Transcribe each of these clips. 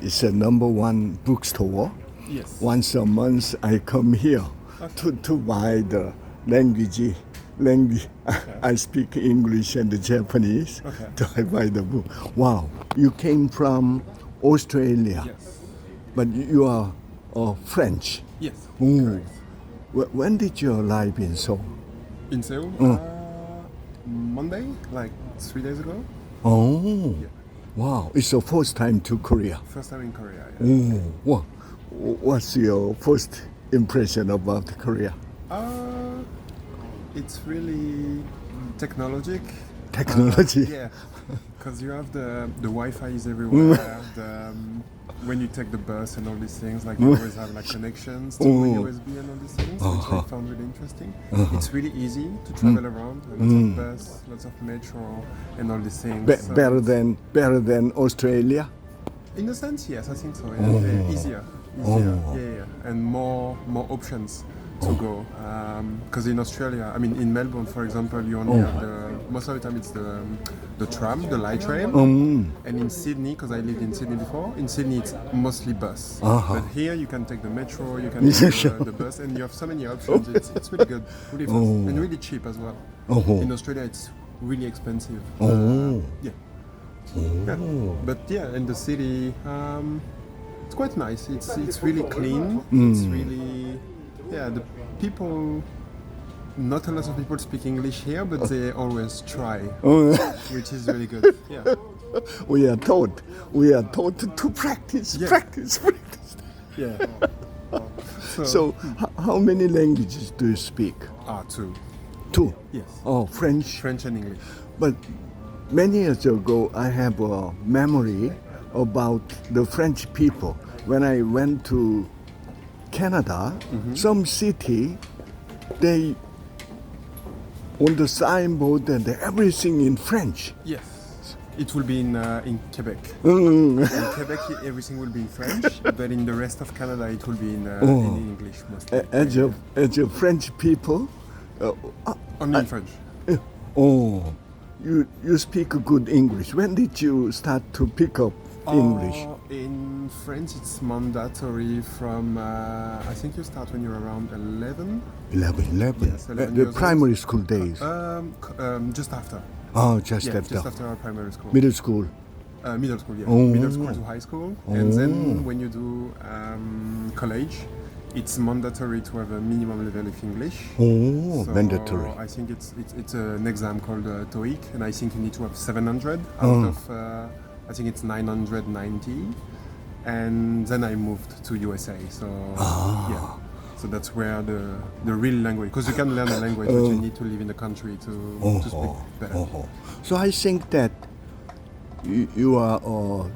It's a number one bookstore. Yes. Once a month I come here to buy the language. I speak English and Japanese. Okay. So I buy the book. Wow, you came from Australia, Yes. but you are French. Yes. Ooh. Correct. When did you arrive in Seoul? In Seoul, Monday, like 3 days ago. Oh, Yeah. wow, it's your first time to Korea. First time in Korea. Yeah. Oh, what's your first impression about Korea? It's really technologic. Technology. Yeah, because you have the Wi-Fi is everywhere. When you take the bus and all these things, like you always have like connections to USB and all these things, which I found really interesting. It's really easy to travel around. Lots of bus, lots of metro, and all these things. So Better than Australia. in a sense, yes, I think so. Yeah. Yeah, easier. Yeah, and more options to go. Because in Australia, I mean, in Melbourne, for example, you only have most of the time it's the tram, the light rail. And in Sydney, because I lived in Sydney before, in Sydney it's mostly bus. But here you can take the metro, you can take the bus, and you have so many options. It's really good, really fast, and really cheap as well. In Australia, it's really expensive. Yeah. Yeah. But yeah, in the city, it's quite nice. It's really clean. It's really the people. Not a lot of people speak English here, but they always try, which is really good. Yeah. We are taught to practice. Yeah. So how many languages do you speak? Two. Two. Yes. Oh, French. French and English. But many years ago, I have a memory about the French people. When I went to Canada, some city, they on the signboard and everything in French. Yes. It will be in Quebec. In Quebec, everything will be in French, but in the rest of Canada, it will be in English mostly. As a French people, Only in French. You speak good English. When did you start to pick up English? In France, it's mandatory from, I think you start when you're around 11. 11. Yes, 11 The years primary old. school days. Just after. Just after. Just after our primary school. Middle school. Middle school, yeah. Middle school to high school. And then when you do college, it's mandatory to have a minimum level of English. So Mandatory. I think it's an exam called TOEIC, and I think you need to have 700 out of, I think it's 990. And then I moved to USA. So yeah. So that's where the real language, because you can learn a language, but you need to live in the country to speak better. So I think that you are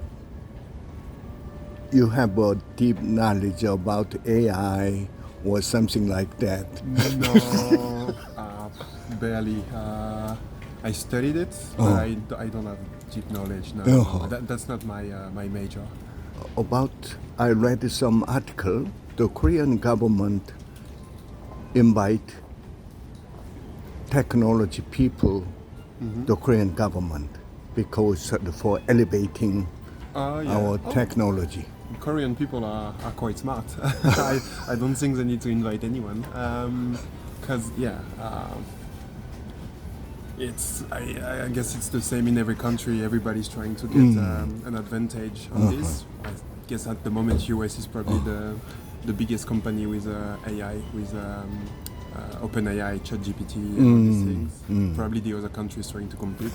you have a deep knowledge about AI or something like that. No, barely. I studied it, but I don't have deep knowledge. No, that's not my major. I read some article. The Korean government invite technology people, the Korean government, because for elevating our technology. Korean people are quite smart. I don't think they need to invite anyone. Because I guess it's the same in every country. Everybody's trying to get an advantage on this. I guess at the moment US is probably the biggest company with AI, with OpenAI, ChatGPT, and all these things. Probably the other countries trying to compete,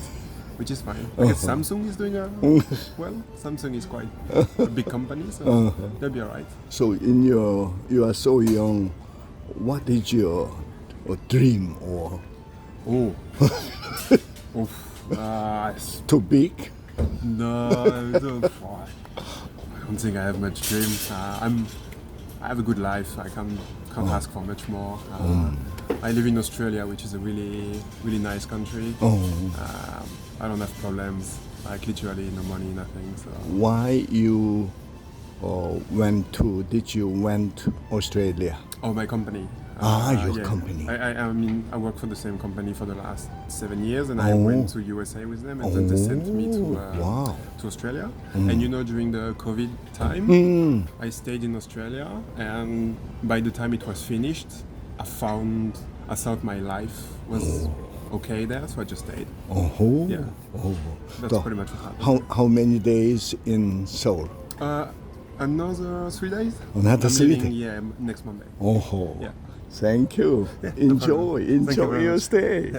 which is fine. I guess Samsung is doing well. Samsung is quite a big company, so they'll be alright. So you are so young. What is your dream or? Too big? No, I don't think I have much dreams. I have a good life. I can't ask for much more. I live in Australia, which is a really, really nice country. I don't have problems, like literally no money, nothing. So. Why you went to Australia? Oh, my company. Your company. I mean, I work for the same company for the last 7 years, and I went to USA with them, and then they sent me to Australia. And you know, during the COVID time, I stayed in Australia, and by the time it was finished, I thought my life was okay there, so I just stayed. Yeah. That's pretty much what happened. How many days in Seoul? Another 3 days. Another I'm 3 leaving, days. yeah, next Monday. Oh, Yeah. thank you. no Enjoy problem. Thank you very your much. stay.